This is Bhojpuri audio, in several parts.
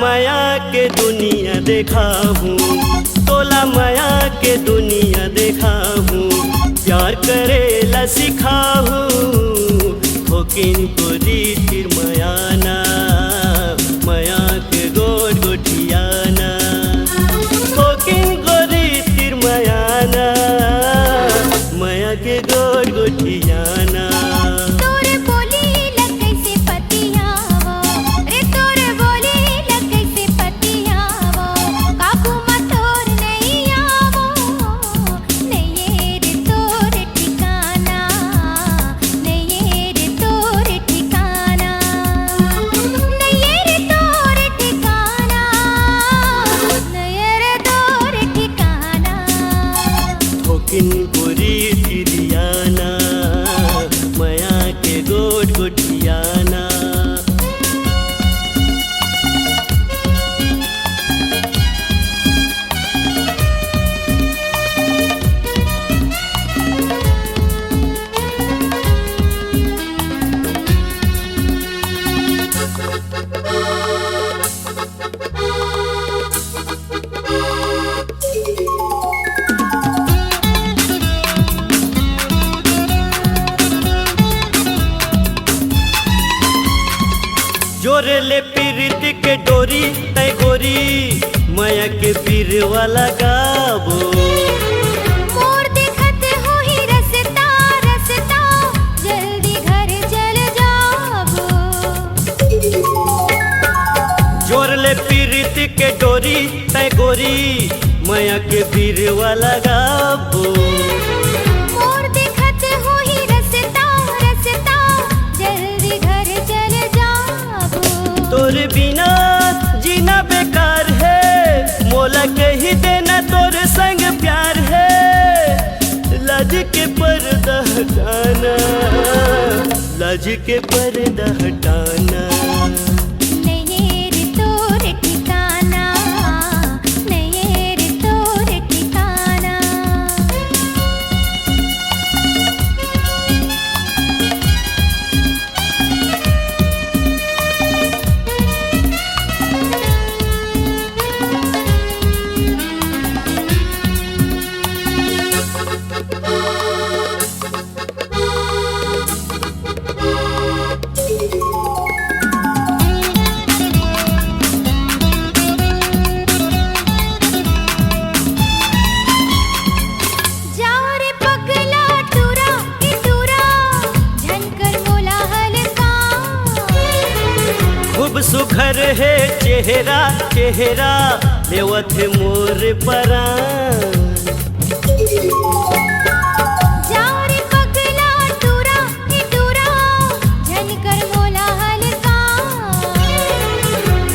माया के दुनिया देखा हूँ, तोला माया के दुनिया देखा हूँ, प्यार करेला सिखा हूँ, होकिन को रीतिर मयाना, माया के गोट गोटियाना, होकिन को रीतिर मयाना, माया के गोट गोटियाना। होकिन गोरी तिरियाना, माया के गोट गोटियाना। जोरे ले पीरित के डोरी तय गोरी, माया के पीर वाला गाबो। मोर देखत हो ही रसता रसता, जल्दी घर चल जाबो। जोर ले पीरित के डोरी तय गोरी, माया के पीर वाला गाबो। मोर देखत हो ही रसता रसता, जल्दी घर चल जाबो। तोर बिना जीना बेकार है, मोला कही देना तोर संग प्यार है। लाज के पर्दा हटाना, लाज के पर्दा हटाना। नहीं रे तोर ठिकाना, नहीं रे तोर ठिकाना। खूब सुघर है चेहरा चेहरा, लेवत मोर परान। जाओ रे पगला टूरा ही टूरा, झनकर मोला हल्का।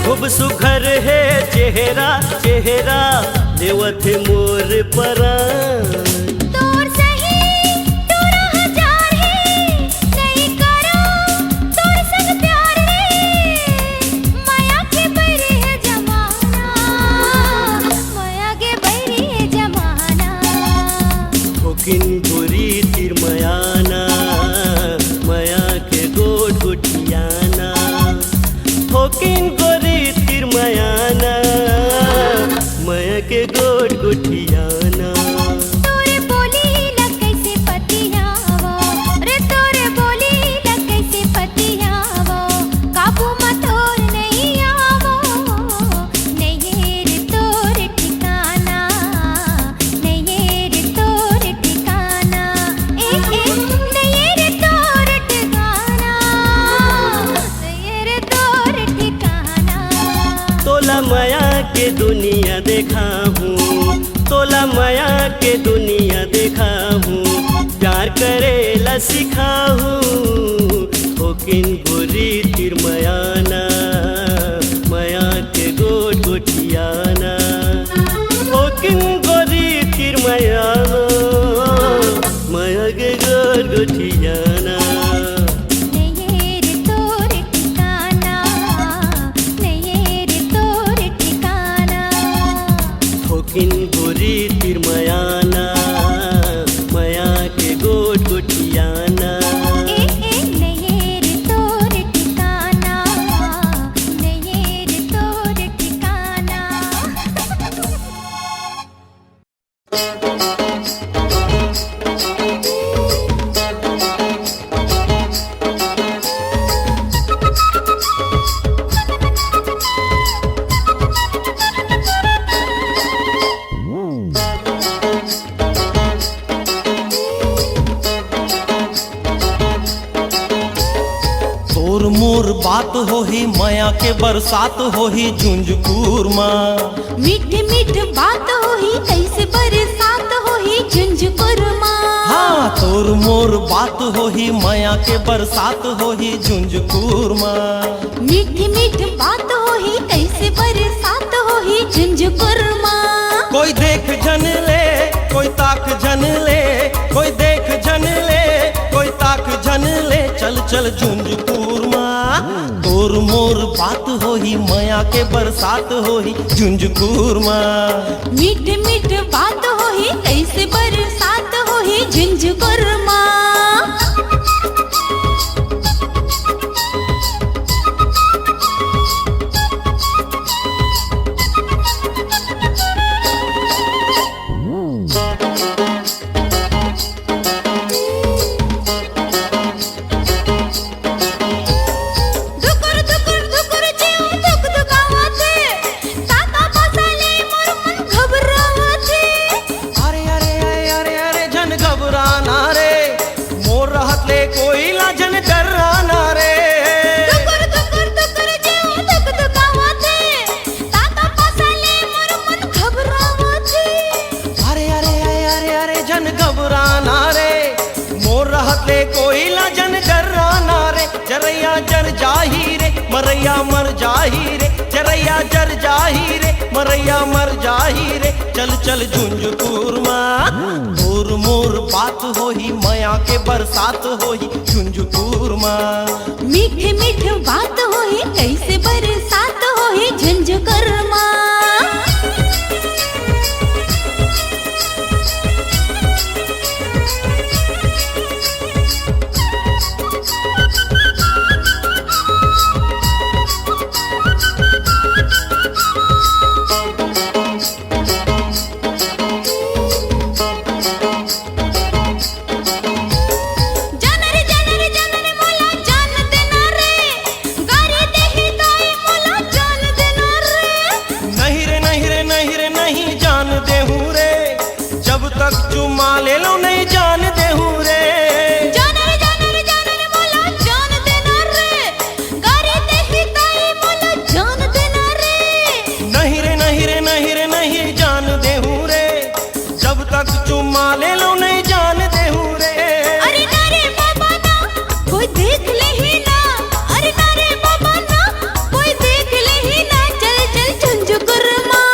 खूब सुघर है चेहरा चेहरा, लेवत मोर परान। तोर सही टूरा हजार है, नहीं करो तोर संग प्यार है। माया के बैरी है जमाना, माया के बैरी है जमाना। होकिन गोरी तिर मयाना, माया के गोट गोटियाना। होकिन गोरी तिर मयाना, माया के गोट गोटियाना। तोरे बोली लग कैसे पतियावो रे, तोरे बोली लग कैसे पतियावो। काबू मत और नहीं आवो, नहीं रे तोर ठिकाना, नहीं रे तोर ठिकाना। नहीं रे तोर ठिकाना, नहीं रे तोर ठिकाना। तोला माया के दुनिया देखा हूँ, तोला माया के दुनिया देखा हूँ, प्यार करेला सिखा हूँ, होकिन गोरी तिर मयाना, माया के गोट गोटियाना। होकिन गोरी तिर मयाना, माया के गोट गोटियाना। नहीं रे तोर ठिकाना, नहीं रे तोर ठिकाना। होकिन गोरी तिर मयाना, माया के गोट गोटियाना। नहीं रे तोर ठिकाना। बात होही माया के बरसात होही झुंझुकूर माँ। मीठ मीठ बात होही कैसे बरसात होही झुंझुकुर माँ। हाँ तोर मोर बात होही माया के बरसात होही झुंझुकूर माँ। मीठ मीठ बात होही कैसे बरसात होही झुंझुकुर माँ। कोई देख जन ले कोई ताक जन ले, कोई देख जन ले कोई ताक जन ले, चल चल झुंझुकूर माँ। तोर मोर बात होही माया के बरसात होही झुंझुकूर माँ। मीठ मीठ बात होही कैसे बरसात होही झुंझुकुर माँ। जरैया जर जाही रे मरैया मर जाही रे, जरैया जर जाही रे मरैया मर जाही रे, चल चल झुंझुकूर माँ। तोर मोर बात होही माया के बरसात होही झुंझुकूर माँ। मीठ मीठ बात होही कैसे बरसात होही झुंझुकुर माँ। चुमा ले लो नहीं जान दे हूँ रे, जान रे जान रे जान रे मोला जान देना रे, गारे दे ही ताई मोला जान देना रे। नहीं रे नहीं रे नहीं रे नहीं जान दे हूँ रे, जब तक चुमा ले लो नहीं जान दे हूँ रे। अरे ना रे बाबा ना कोई देख ले ही ना, अरे ना रे बाबा ना कोई देख ले ही ना, चल चल झुंझुकुर माँ।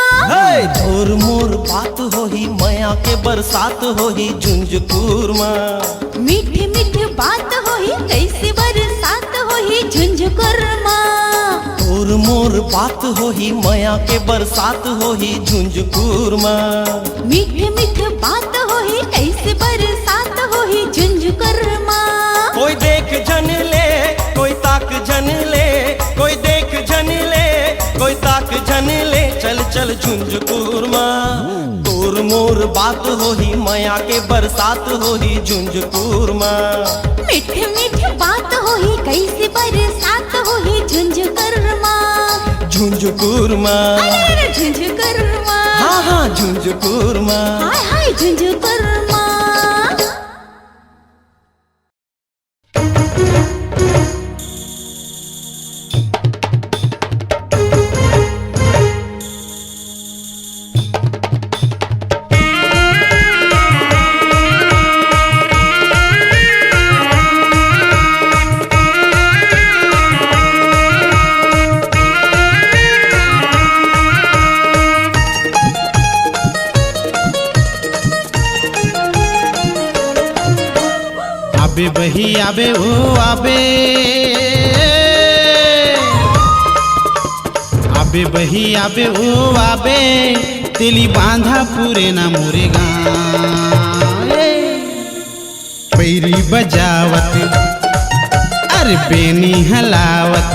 तोर मोर बात होही माया के बरसात होही झुंझुकूर माँ। मीठ मीठ बात होही कैसे बरसात होही झुंझुकुर माँ। तोर मोर बात होही माया के बरसात होही झुंझुकूर माँ। मीठ मीठ बात होही कैसे बरसात होही झुंझुकुर माँ। कोई देख जन ले कोई ताक जन ले, कोई देख जन ले कोई ताक जन ले, चल चल झुंझुकूर माँ। तोर मोर बात होही माया के बरसात होही झुंझुकूर माँ। मीठ मीठ बात होही कैसे बरसात होही झुंझुकुर माँ। झुंझुकूर माँ, अरे झुंझुकुर माँ, हाँ हाँ झुंझुकूर माँ। हाय हाय झुंझुकुर माँ। आबे बही आबे ओ आबे, आबे बही आबे ओ आबे, तेली बांधा पूरे ना मोरे गाँव। पैरी बजावत अरे बेनी हलावत,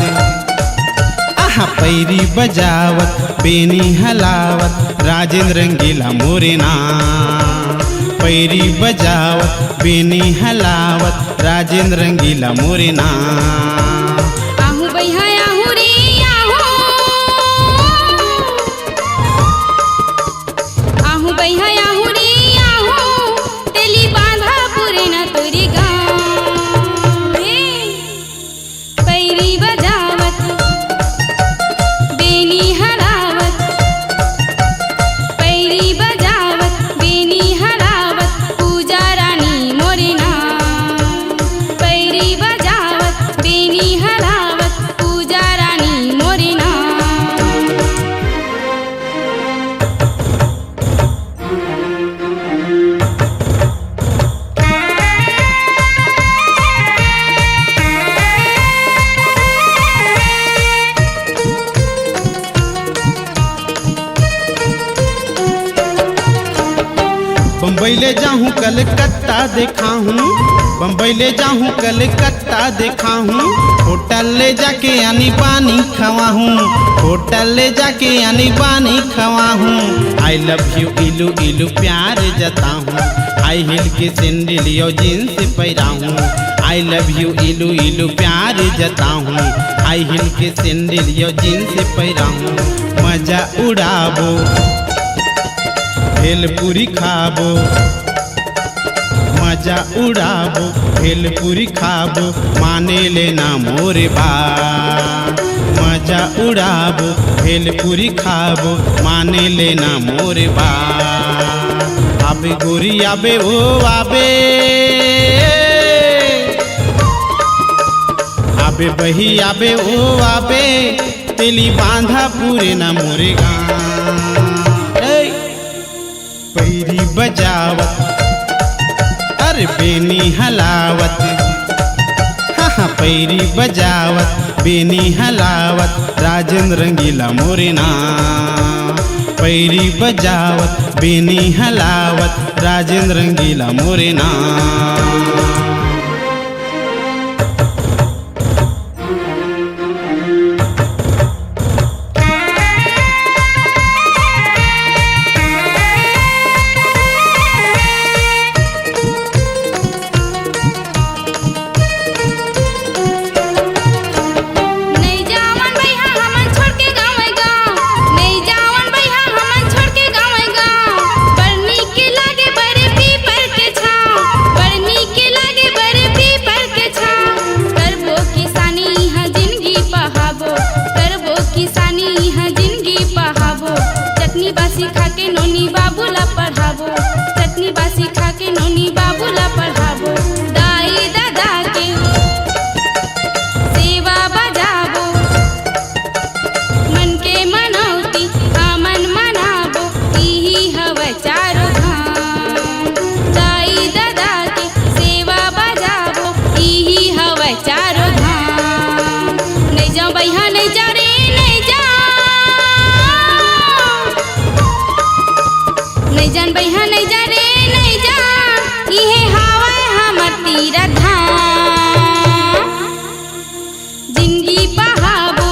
आहा पैरी बजावत बेनी हलावत, राजेंद्र रंगीला मोरे नाम। पैरी बजावत बेनी हलावत, राजेंद्र रंगीला मोरे नाम। आहू भैया आहू रे आहू, आहू भैया आहू रे आहू, तेली बांधा पूरे ना तोरी गाँव। पैरी बजावत बम्बई ले जाऊँ कलकत्ता देखा हूँ, बम्बई ले जाऊँ कलकत्ता देखा हूँ। होटल ले जाके यानी पानी खवा हूँ, होटल ले जाके यानी पानी खवा हूँ। आई लव यू इलू इलू प्यार जता हूँ, हाई हिल के सैंडल यो जींस पैरा हूँ। आई लव यू इलू इलू प्यार जता हूँ, हाई हिल के सैंडल यो जींस पैरा हूँ। मजा उड़ाबो भेलपुरी खाबो, मजा उड़ाबो भेलपुरी खाबो, माने लेना मोरे बात। मजा उड़ाबो भेलपुरी खाबो, माने लेना मोरे बात। आबे गोरी आबे ओ आबे, आबे बही आबे ओ आबे, तेली बांधा पूरे ना मोरे गाँव। पैरी बजावत अरे बेनी हलावत, हाँ पैरी बजावत बेनी हलावत, राजेंद्र रंगीला मोरे नाम। पैरी बजावत बेनी हलावत, राजेंद्र रंगीला मोरे नाम। चटनी बासी खा के नोनी बाबूला पढ़ाबो, चटनी बासी खा के नोनी बाबूला पढ़ाबो। दाई दादा के सेवा बजाबो, मन के मनौती हमन मनाबो, यही हवे चारो धाम। दाई दादा के सेवा बजाबो, यही हवे चारो धाम। नहीं जाओ भैया नहीं जा रे नहीं जा, नहीं जान भैया नहीं जा रे नहीं जा, इहे हवा हमर तीरथ धाम। जिंदगी बहाबो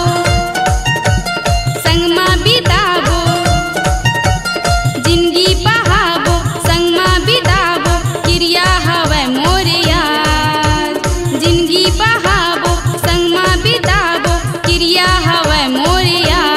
संग मा बिताबो, जिंदगी बहाबो संग मा बिताबो, क्रिया हवे मोरे यार। जिंदगी बहाबो संग मा बिताबो, क्रिया हवे मोरे यार।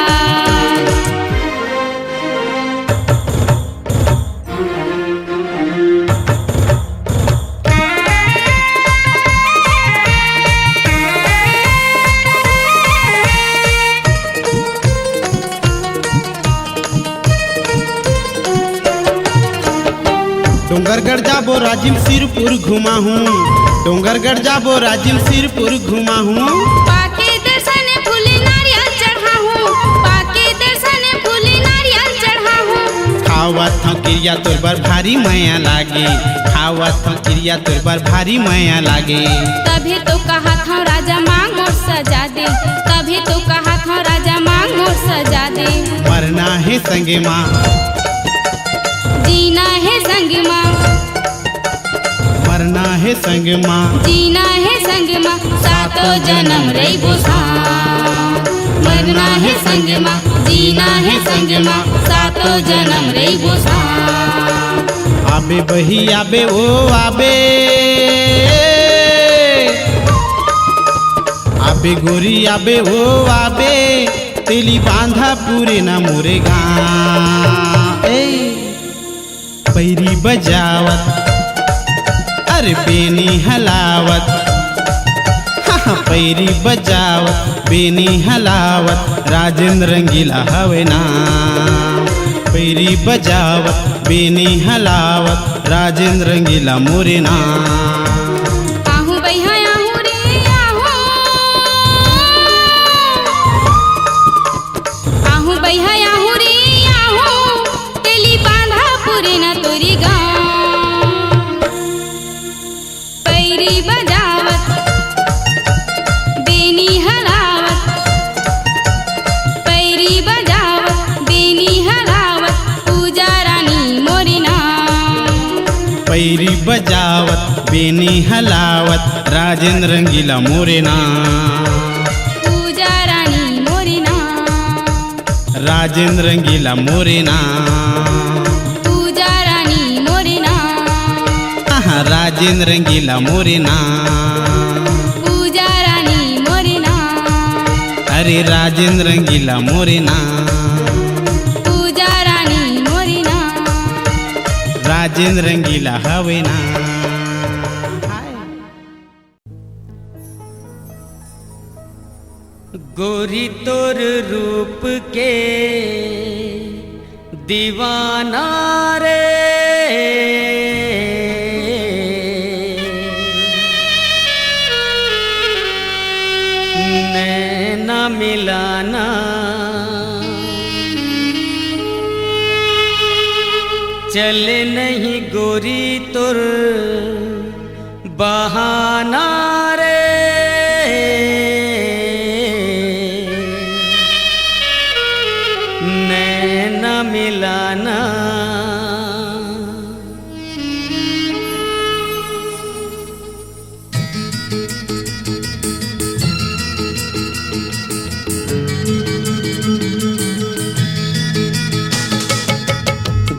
डोंगरगढ़ जाबो राजिम सिरपुर घुमा हूँ, डोंगरगढ़ जाबो राजिम सिरपुर घुमा हूँ। पाके दर्शन फूल नारियल चढ़ा हूँ, पाके दर्शन फूल नारियल चढ़ा हूँ। खावत हूँ क्रिया तोर बर भारी माया लागे, खावत हूँ क्रिया तोर बर भारी माया लागे। तभी तो कहा था राजा मांग मोर सजा दे, तभी तो कहा था राजा मांग मोर सजा दे। मरना है संगे माँ, जीना है संग माँ, मरना है संग माँ, जीना है संग माँ, सातों जन्म रहिबो साथ। मरना है संग माँ, जीना है संग माँ, सातों जन्म रहिबो साथ। आबे बही आबे ओ आबे, आबे गोरी आबे ओ आबे, तेली बांधा पूरे ना मोरे गाँव। पैरी बजावत अरे बेनी हलावत, हाँ पैरी बजावत बेनी हलावत, राजेंद्र रंगीला हवे नाम। पैरी बजावत बेनी हलावत, राजेंद्र रंगीला मोरे नाम। आहू भैया आहू रे आहू, आहू भैया आहू रे आहू, तेली बांधा पूरे न तोरी गाँव। पैरी बजावत बेनी हलावत, पैरी बजावत बेनी हलावत, पूजा रानी मोरी नाम। बजावत बेनी हलावत राजेंद्र रंगीला मोरे नाम। पूजा रानी मोरे नाम। राजेंद्र रंगीला मोरे नाम। पूजा रानी मोरे नाम। आहा राजेंद्र रंगीला मोरे नाम। पूजा रानी मोरे नाम। अरे राजेंद्र रंगीला मोरे नाम। पूजा रानी मोरे नाम। राजेंद्र रंगीला हवे ना। गोरी तोर रूप के दीवाना रे, नैना मिलाना चले नहीं गोरी तोर बहाना रे, नैना मिलाना।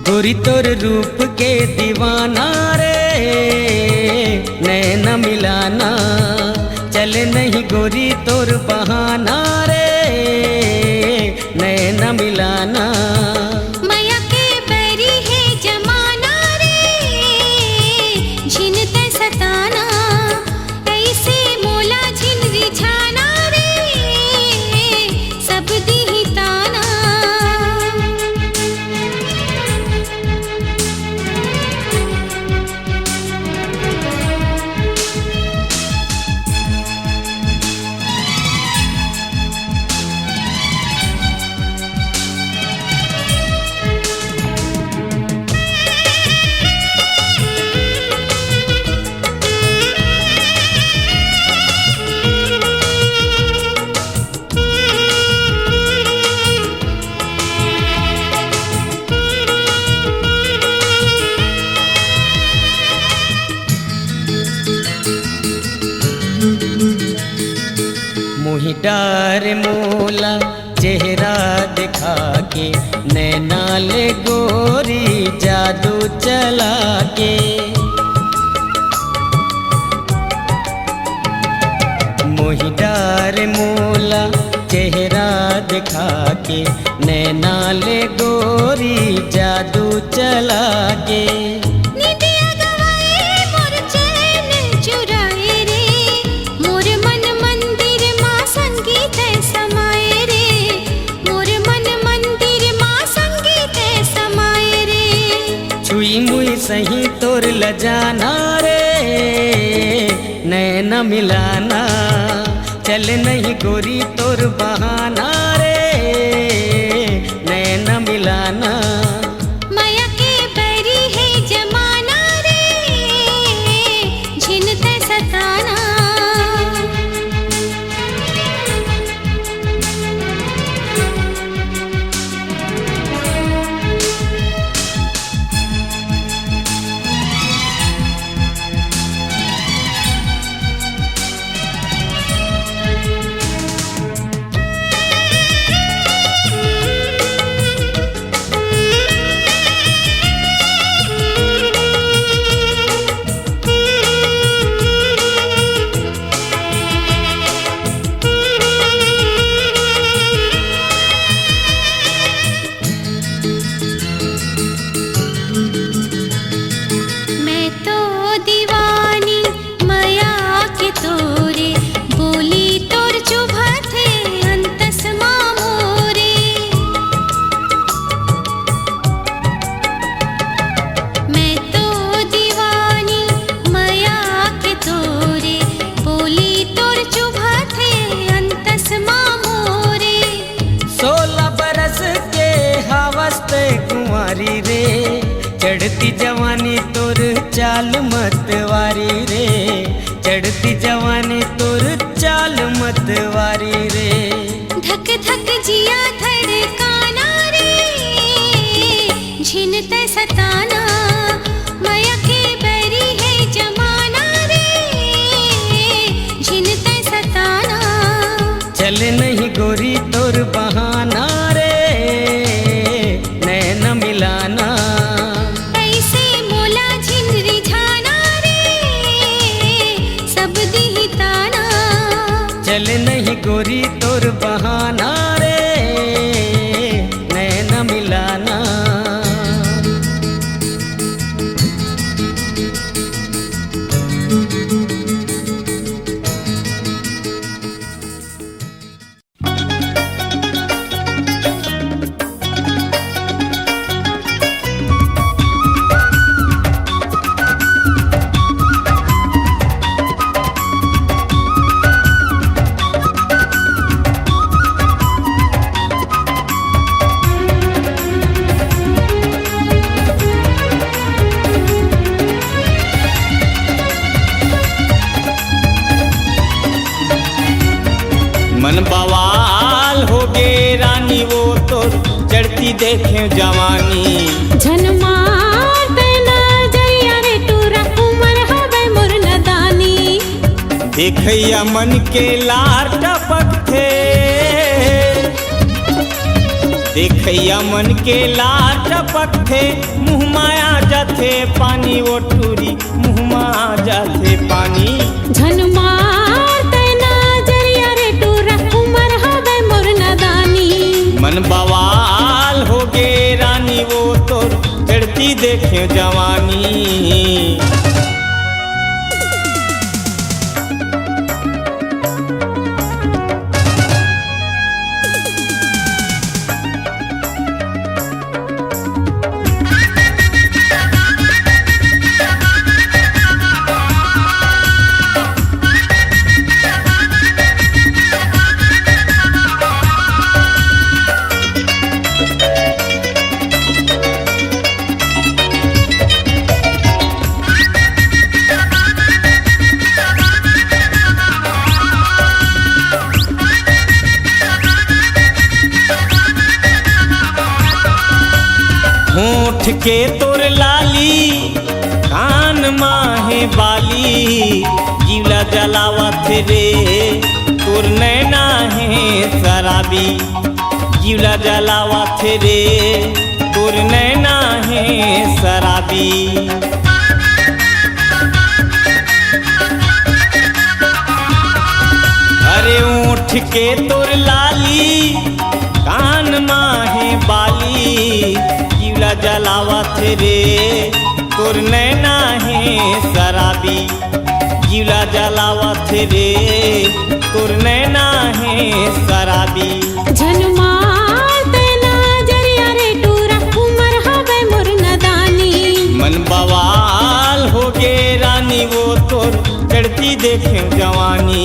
गोरी तोर रूप के दीवाना रे, नैना मिलाना चले नहीं गोरी तोर बहाना रे, नैना मिलाना। माया के बैरी है जमाना रे, झिन ते सताना ऐसे मोला झिन रिझाना रे, सब दी ताना। मोहि डार मोला चेहरा दिखा के, नैना ले गोरी जादू चला के। मोहि डार मोला चेहरा दिखा के, नैना ले गोरी जादू चला के। निदिया गवाए मोर चैन चुराए रे, मोर मन मंदिर माँ संगीत समाए रे, मोर मन मंदिर माँ संगीत समाए रे। छुई मुई सही तोर लजाना रे, नैना मिलाना चल नहीं गोरी तोर बहाना रे, नैना मिलाना। माया के बैरी है जमाना रे, झिन ते सताना। मैं तो दीवानी माया के तोरे, बोली तोर चुभा थे अंतस मामोरे। मैं तो दीवानी माया के तोरे, बोली तोर चुभा थे अंतस मामोरे। 16 बरस के हवस कुंवारी रे, चढ़ती जवानी तोर चाल मतवारी रे, चढ़ती जवानी तोर चाल मतवारी रे। धक धक जिया धड़काना रे, झिन ते सताना। माया के बैरी है गोरी तोर बहाना रे नैन मिलाना। मन बवाल हो गे रानी वो तो चढ़ती देखे जवानी। झन मार तेना जरिया रे टूरा उमर हवे मोर नदानी। देखैया मन के लार टपक थे, देखैया मन के लार टपक थे, मुँह माया जाथे पानी वो टूरी मुँह माया जाथे पानी। झन मार तेना जरिया रे टूरा उमर हवे मोर नदानी। मन बवाल हो गे रानी वो तो चढ़ती देखे जवानी। होठ के तोर लाली कान माहे बाली, जीवला जलावा थे रे तोर नैना है शराबी। जीवला जलावा थे रे तोर नैना है शराबी। अरे ऊँट के तोर लाली कान माहे बाली, जीवला जलावा थे रे तोर नैना है शराबी। जीवला जलावा थे रे तोर नैना है शराबी। झन मार तेना जरिया रे टूरा उमर हवे मोर नदानी। मन बवाल हो गे रानी वो तोर चढ़ती देखे जवानी।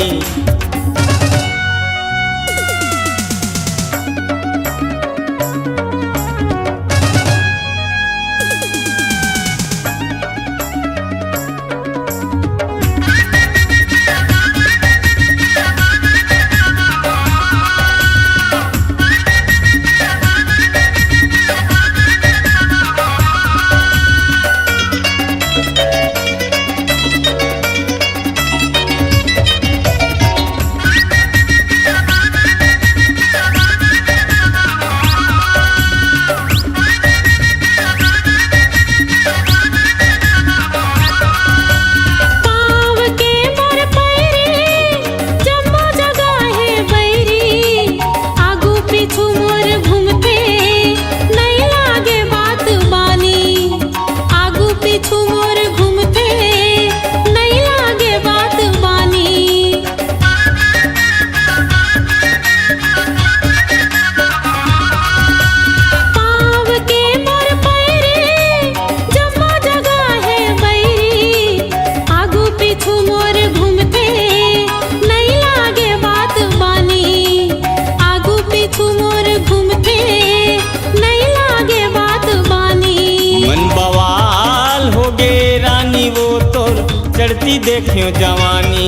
चढ़ती देखियो जवानी।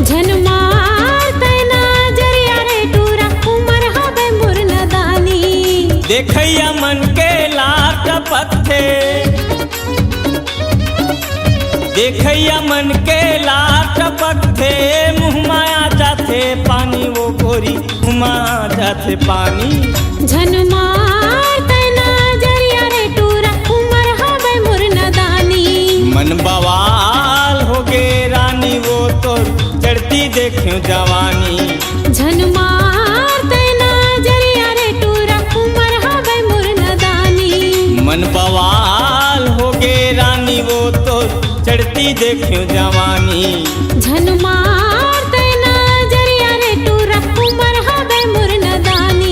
झन मार तैना जरिया रे टूरा उमर हवे मोर नदानी। देखैया मन के लाट पत्थे, देखैया मन के लाट पत्थे, मुँह माया जाते पानी वो गोरी मुँह माया जाते पानी। झन मार तैना जरिया रे टूरा उमर हवे मोर नदानी। मन बवाल हो गे रानी वो तो चढ़ती चढ़ती देखियो जवानी। झन मार देना जरिया रे टूरा उमर हवे मोर नदानी। मन बवाल हो गे रानी वो तो चढ़ती देखियो जवानी। झन मार देना जरिया रे टूरा उमर हवे मोर नदानी।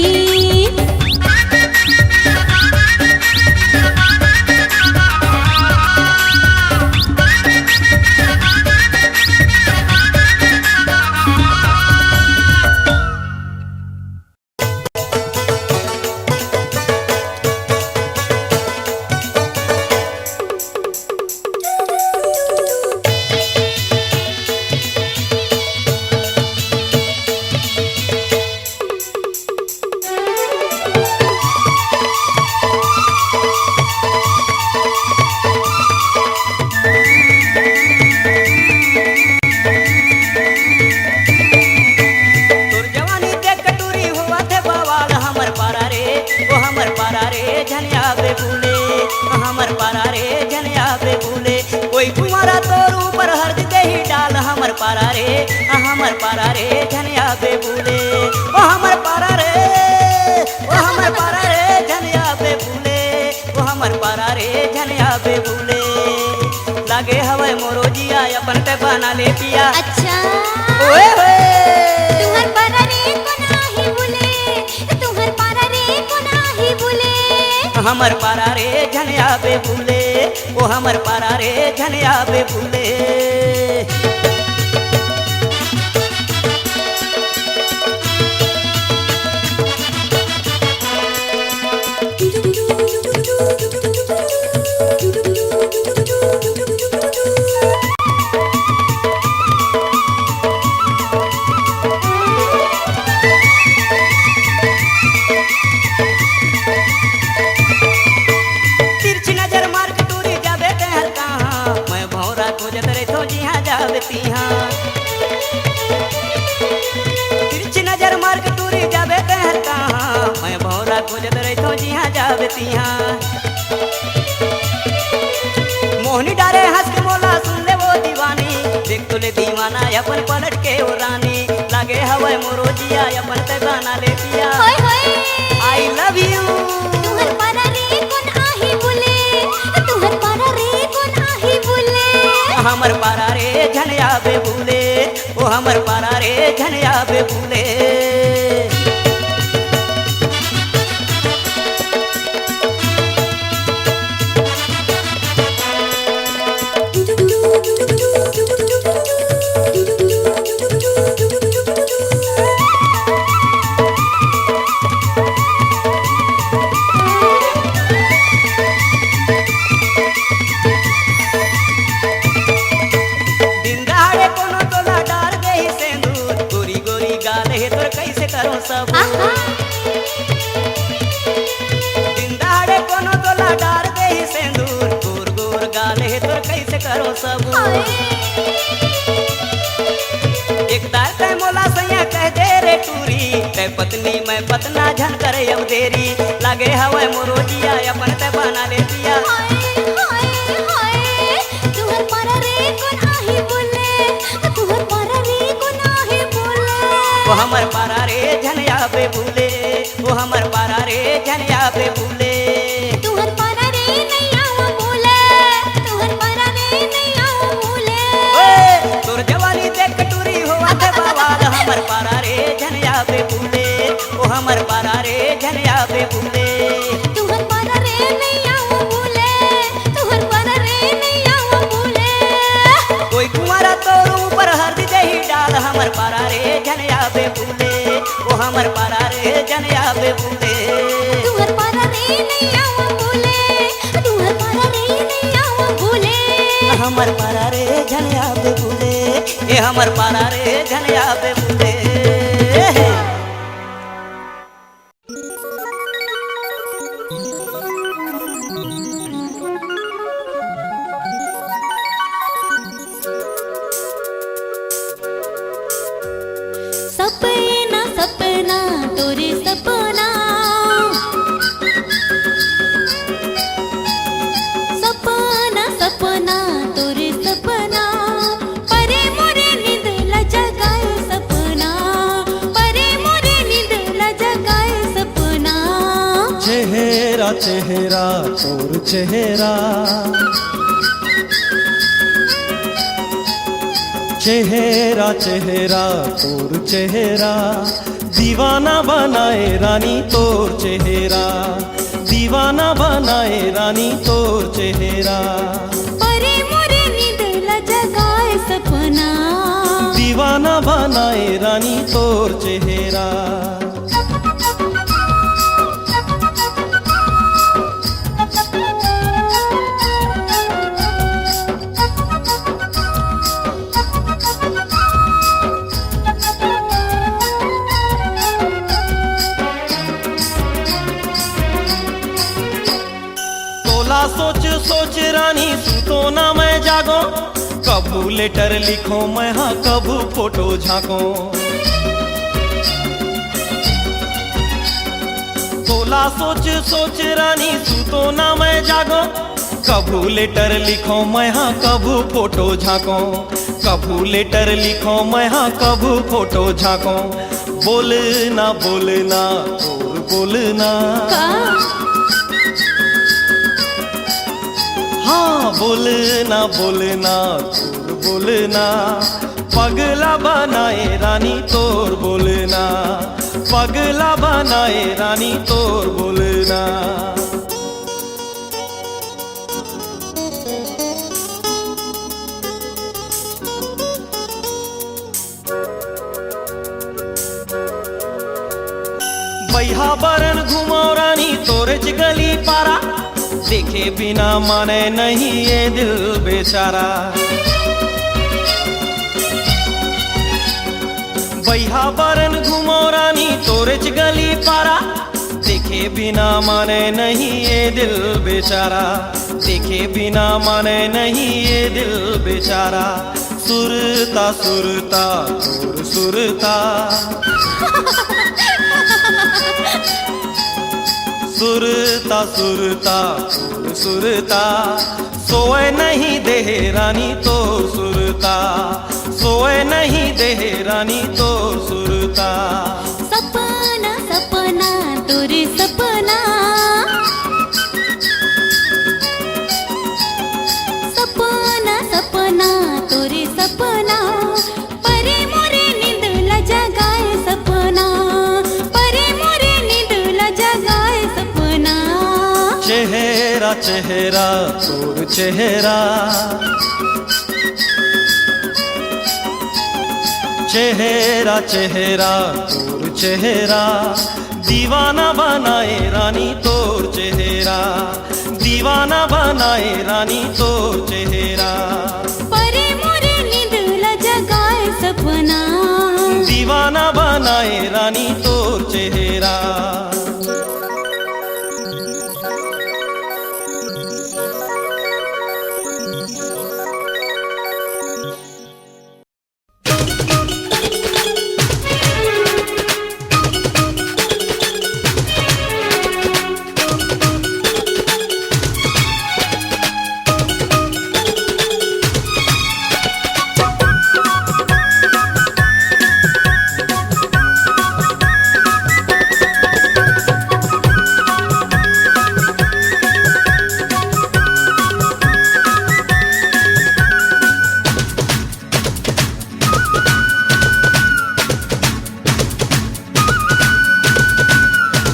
हमर पारा रे झनिया बे भूले ओ हमर पारा रे ओ हमर पारा रे झनिया बे भूले ओ हमर पारा रे झनिया बे भूले लागे हवे मोरो जिया अपन ते बना ले पिया। अच्छा ओए होए तुहर पारा रे को नाही भूले तुहर पारा रे को नाही भूले हमर पारा रे झनिया बे भूले ओ हमर पारा रे झनिया बे भूले। तिरछी नजर मार के टूरी जाबे कहल कहाँ मैं भौरा खोजत रही तो जिहाँ जाबती हाँ। तिरछी नजर मार के टूरी जाबे कहल कहाँ मैं भौरा खोजत रही तो जिहाँ जाबती हाँ। मोहनी डारे हंस के मोला सुन ले वो दीवानी देख तो ले दीवाना अपन पलट के ओ रानी लागे हवे मोरो जिया अपन ते गाना ले पिया। होय होय आई लव यू तुहर पारा रे को नाही भूले तुहर पारा रे को नाही भूले हमर पारा रे झनिया बे भूले ओ हमर पारा रे झनिया बे भूले। दिन दहाड़े कोनो तोला डार दे ही सेंदूर गोरी गोरी गाल है तोर कैसे करो सब। आहा दिन दहाड़े कोनो तोला डार दे ही सेंदूर गोर गोर गाल है तोर कैसे करो सब। एक दार तय मोला सैया कह दे रे टूरी तय पत्नी मैं पतना झन करे अब देरी लागे हवे मोरो जिया अपन ते बना ले पिया। हाय हाय तुहर पारा रे को नाही भूले तुहर पारा रे को नाही भूले वो हमर पारा रे झनिया बे भूले वो हमर पारा रे झनिया बे भूले। तुहर पारा रे नहीं आओ भूले तुहर पारा रे नहीं आओ भूले ओए तोर जवानी देख टूरी हो आते बाबाल हमर पारा रे झनिया बे भूले वो हमर पारा रे झनिया बे भूले। तुहर पारा रे नहीं आओ भूले तुहर पारा रे नहीं आओ भूले कोई कुंवारा तोर ऊपर हरदी दही डाल हमर पारा रे झनिया बे भूले वो हमर पारा रे झनिया बे भूले। तुहर पारा रे नहीं आओ भूले तुहर पारा रे नहीं आओ भूले हमर पारा रे झनिया बे भूले ए हमर पारा रे झनिया बे भूले। सपना सपना तोरे सपना सपना सपना तोरे सपना परे मोरे नींद ला जगाए चेहरा तोर चेहरा, चेहरा चेहरा तोर चेहरा, दीवाना बनाए रानी तोर चेहरा, दीवाना बनाए रानी तोर चेहरा, परे मोरे निदला जगाए सपना, दीवाना बनाए रानी तोर चेहरा। सोच सोच रानी सुतो ना मैं जागो, कबू लेटर लिखो मैं हाँ कबू फोटो झांको, तोला सोच सोच रानी सुतो ना मैं जागो, कबू लेटर लिखो मैं हाँ कबू फोटो झांको, कबू लेटर लिखो मैं हाँ कबू फोटो झांको, बोलना बोलना तोर बोलना, हाँ बोलना बोलना तोर बोलना, पगला बनाए रानी तोर बोलना, पगला बनाए रानी तोर बोलना। बैहा बरन घुमाओ रानी तोरच गली पारा, देखे बिना माने नहीं ये दिल बेचारा, बैहा बरन घुमो रानी तोरच गली पारा, देखे बिना माने नहीं ये दिल बेचारा, देखे बिना माने नहीं ये दिल बेचारा, सुरता सुरता तोर सुरता, सुरता सुरता तोर सुरता, सोए नहीं दे रानी तो सुरता, सोए नहीं दे रानी तो सुरता। सपना सपना तोरे सपना, सपना सपना तोरे सपना, परे मोरे नींद ला जगाए सपना, परे मोरे नींद ला जगाए सपना, चेहरा चेहरा तोर चेहरा, चेहरा चेहरा तोर चेहरा, दीवाना बनाए रानी तोर चेहरा, दीवाना बनाए रानी तोर चेहरा, परे मोरे नींद ला जगाए सपना, दीवाना बनाए रानी तोर चेहरा।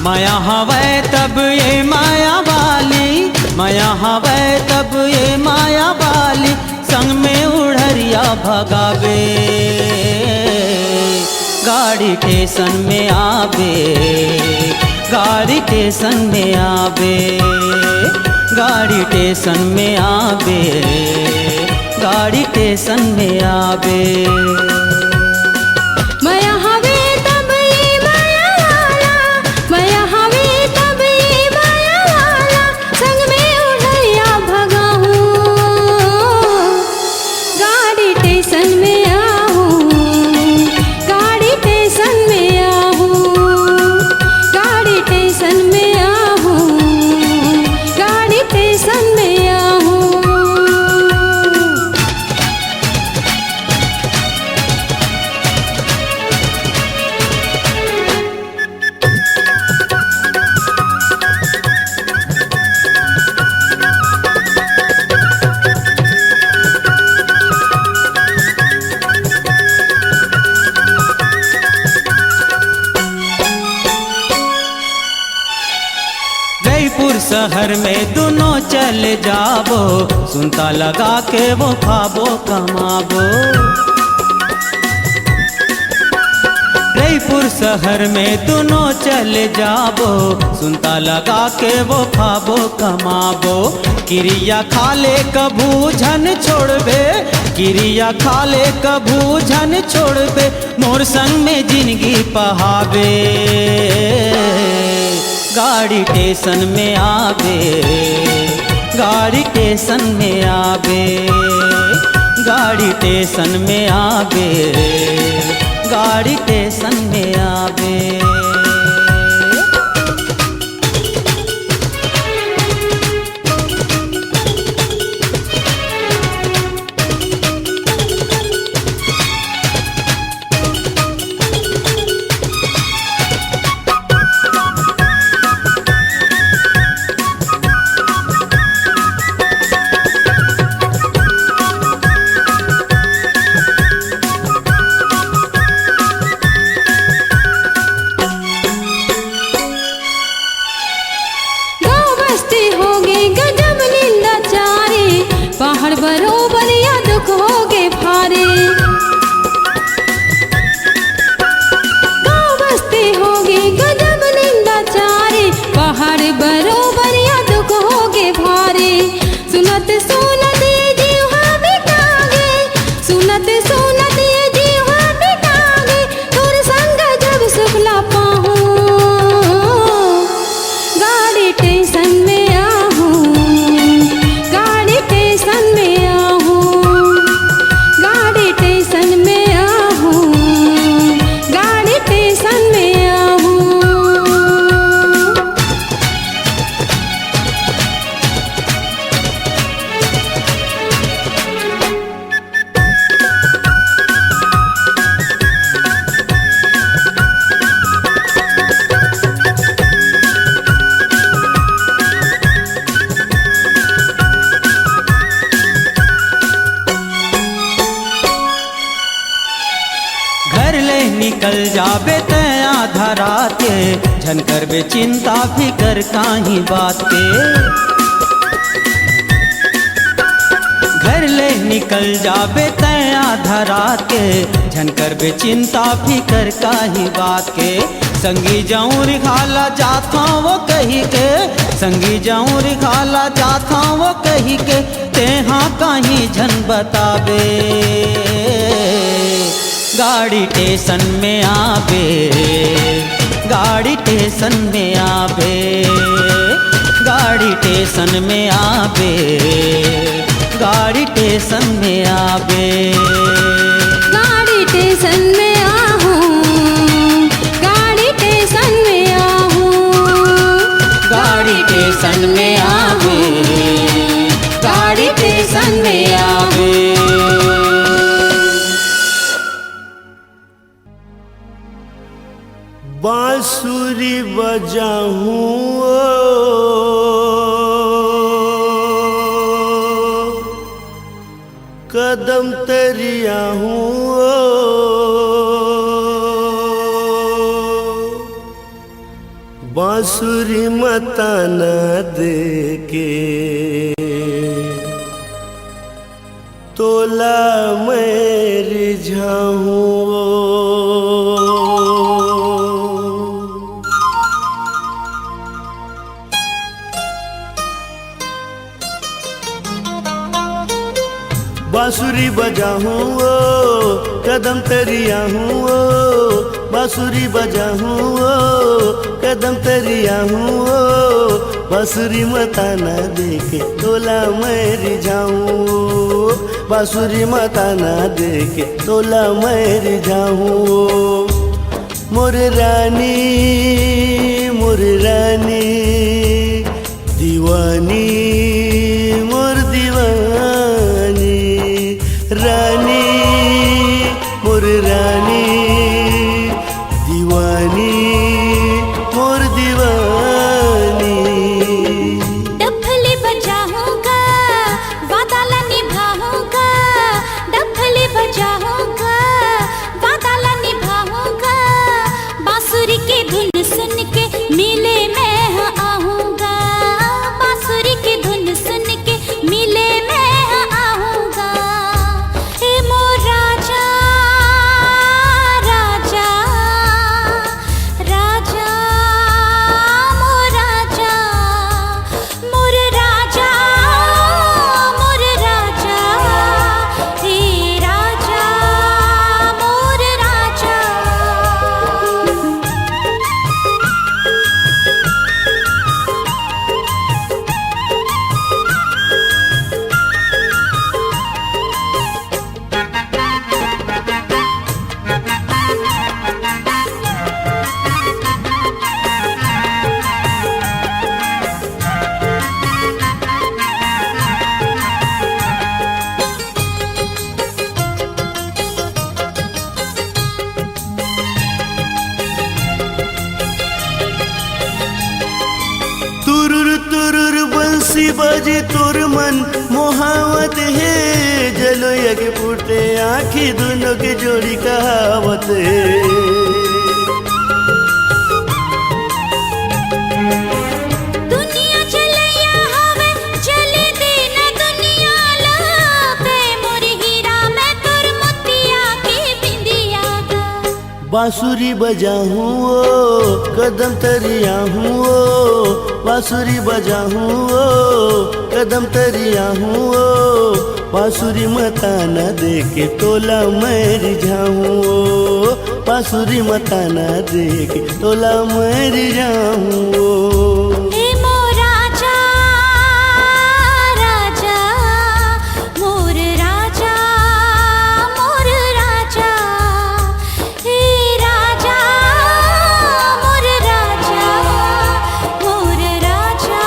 माया हवे तब ये माया वाली, माया हवे तब ये माया वाली, संग में उड़रिया भगावे, गाड़ी स्टेशन में आवे, गाड़ी स्टेशन में आवे, गाड़ी स्टेशन में आवे, गाड़ी स्टेशन में आवे। माया हवे तब ये माया वाला, माया हवे तब ये माया वाला, संग में उड़ैया भगाऊं, गाड़ी स्टेशन में आहूं, गाड़ी स्टेशन में आहूं, गाड़ी स्टेशन में आहूं, गाड़ी स्टेशन में आहूं। चले जाबो सुनता लगा के वो खाबो कमाबो। जयपुर शहर में दोनों चले जाबो सुनता लगा के वो खाबो कमाबो। क्रिया खाले कभू झन छोड़बे क्रिया खाले कभू झन छोड़बे मोर संग में जिंदगी पहावे। गाड़ी स्टेशन में आवे गाड़ी स्टेशन में आवे गाड़ी स्टेशन में आवे गाड़ी स्टेशन में आवे। पहाड़ बरोबर या दुख होगे भारे। गाँव बस्ती होगी गजब निंदा चारे पहाड़ बरोबर या दुख होगे भारे। सुनत सुनत ये जीवा बिटागे सुनत सुनत ये जीवा बिटागे तोर संग जब सुखला पाहूं गाड़ी स्टेशन में आहूं गाड़ी स्टेशन में आहूं गाड़ी स्टेशन में आहूं गाड़ी स्टेशन में आहूं। घर ले निकल जाबे तया धरा के झन करबे चिंता फिकर काहीं बात के। घर ले निकल जाबे तया धरा के झन करबे चिंता फिकर काहीं बात के। संगी जाऊं रिखाला जाता वो कही के संगी जाऊं रिखाला जाता वो कही के तेहा काहीं झन बताबे। गाड़ी स्टेशन में आवे गाड़ी स्टेशन में आवे गाड़ी स्टेशन में आवे गाड़ी स्टेशन में आवे। गाड़ी स्टेशन में आहूं गाड़ी स्टेशन में आहूं गाड़ी स्टेशन में आवे गाड़ी स्टेशन में आवे। बांसुरी बजाऊं कदम तरिया हूँ बांसुरी मता न देके तोला मैं रिझाऊं। बांसुरी बजाऊं कदम तरिया हूँ बांसुरी बजाऊं कदम तरिया हूँ बांसुरी मता न देके तोला मैं रिझाऊं बांसुरी मता न देके तोला मैं रिझाऊं। मोर रानी दीवानी मोर दीवानी रानी मोर रानी दीवानी मोर दीवानी। डफली बजाऊंगा वादा ला निभाऊंगा डफली बजाऊंगा वादा ला निभाऊंगा बांसुरी की धुन सुन के मिले मैं आऊंगा बांसुरी की बांसुरी बजे तोर मन मोहावत है, जलो यग फूटे आँखी दोनों की जोड़ी कहावत है। दुनिया चलैया हवे चले देना दुनिया लागे, मोर हीरा मैं तोर मोतिया की बिंदिया गा। बांसुरी बजाऊं ओ कदम तरिया हूँ ओ, बांसुरी बजाऊं ओ कदम तरिया हूँ ओ, बांसुरी मताना दे के तोला मैं रिझाऊं ओ, बांसुरी मताना दे के तोला मैं रिझाऊं ओ। हे मोर राजा राजा, मोर राजा मोर राजा, हे राजा मोर राजा, मोर राजा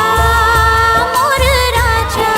मोर राजा।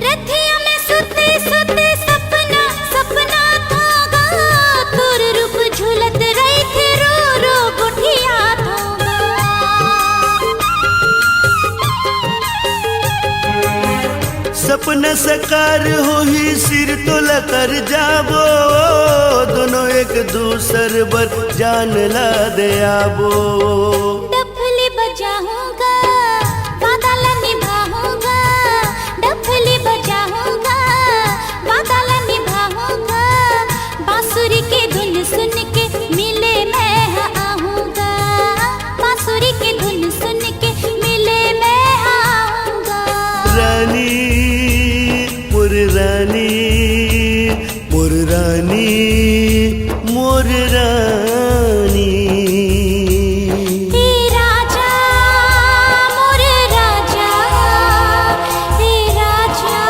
रथिया में सुते सुते सपना सपना थागा, तोर रूप झूलत रही थे रो रो गुठिया थागा। सपना सकार हो ही सिर तोला कर जाबो, दोनों एक दूसर बर जान ला दे आबो। डफली बजाऊंगा बादल निभाऊंगा, डफली बजाऊंगा बादल निभाऊंगा, बांसुरी की धुन सुन के मिले मैं आऊंगा, बांसुरी की धुन सुन के मिले मैं आऊंगा। रानी मोर रानी, मोर रानी मोर रानी। हे राजा मोर राजा, हे राजा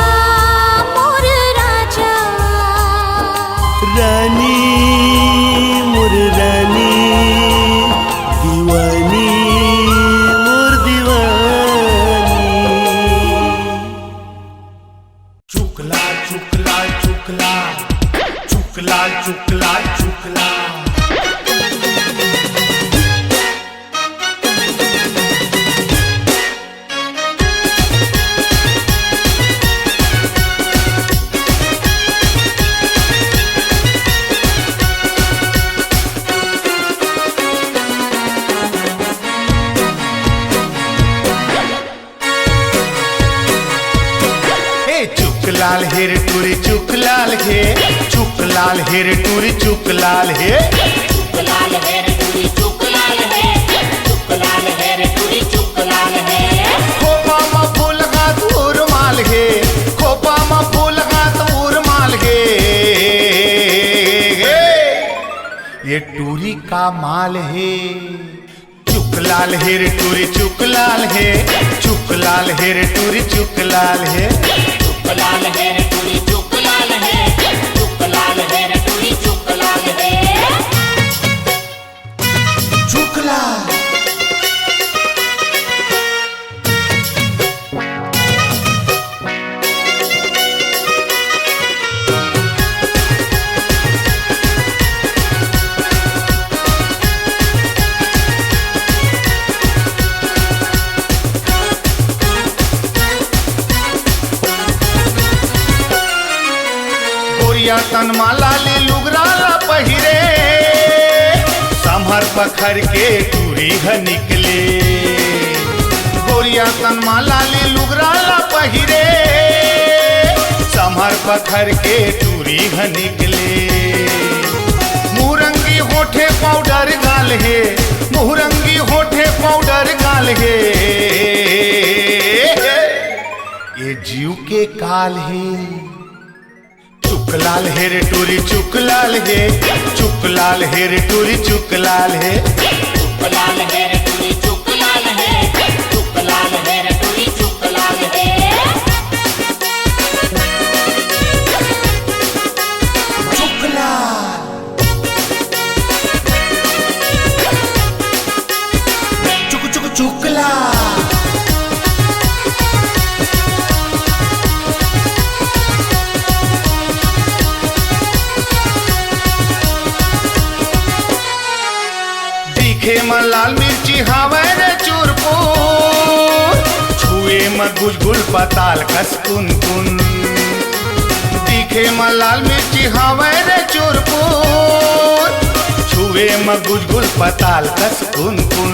मोर राजा। रानी मोर रानी, दीवानी मोर दीवानी। चुकला चुकला चुकला चुकला चुकला चुकला। चुकलाल हेर टूरी चुकलाल हे, चुकलाल हेर टूरी चुकलाल हे, चुकलाल हेर टूरी चुकलाल है, चुकलाल हेर टूरी चुकलाल है। खोपा मा फूल गात उरमाल हे, खोपा मा फूल गात उरमाल हे। ये टूरी का माल है। चुकलाल हेर टूरी चुकलाल हे, चुकलाल हेर टूरी चुकलाल हे, चुकलाल हेर टूरी चुकलाल है, चुकलाल हेर टूरी चुकलाल है। चुकला गोरिया तनमाला ले लुगराला पहिरे, संभर पखर के टूरी ह निकले। गोरिया तनमाला ले लुगराला पहिरे, संभर पखर के टूरी ह निकले। मुरंगी होठे पाउडर गाल हे, मुरंगी होठे पाउडर गाल हे। ये जीव के काल है। चुकलाल हेर टूरी चुकलाल हे, चुकलाल हेर टूरी चुकलाल हे, लाल है रे टूरी चुक लाल है, चुक लाल है रे टूरी चुक लाल है। चुक चुक चुकला दिखे में लाल मिर्ची हवे रे चूरपुर, छुए में गुलगुल पताल कस कुन कुन। दिखे में लाल मिर्ची हवे रे चूरपुर, छुए में गुलगुल पताल कस कुन कुन।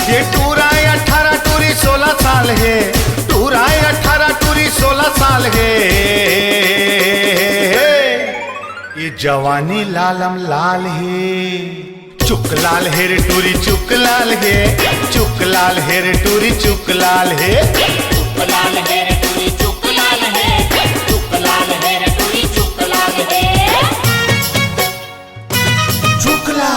ये टूरा 18 टूरी 16 साल है, टूरा 18 टूरी 16 साल है। ये जवानी लालम लाल है, चुक लाल है रे टूरी चुक लाल है, चुक लाल है रे टूरी चुक लाल है। चुक लाल है रे टूरी चुक लाल है, चुक लाल है रे टूरी चुक लाल है। चुकला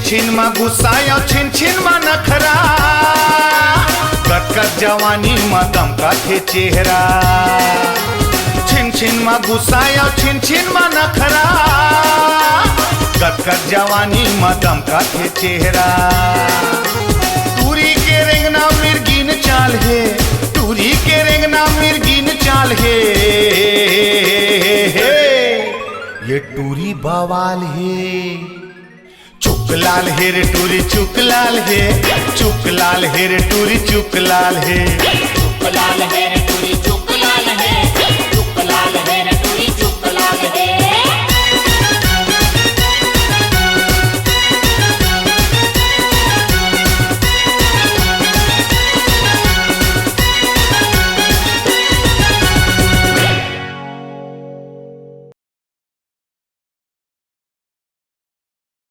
छिन में गुस्साया छिन छिन में नखरा, कटकट जवानी में दमका थे चेहरा। छिन छिन में गुस्साया छिन छिन में नखरा, कटकट जवानी में दमका थे चेहरा। टूरी के रेंगना मिर्गिन चाल है, टूरी के रेंगना मिर्गिन चाल है। ये टूरी बवाल है, चुक लाल है रे टूरी चुक लाल है, चुक लाल है रे टूरी चुक लाल है। चुक लाल है रे टूरी चुक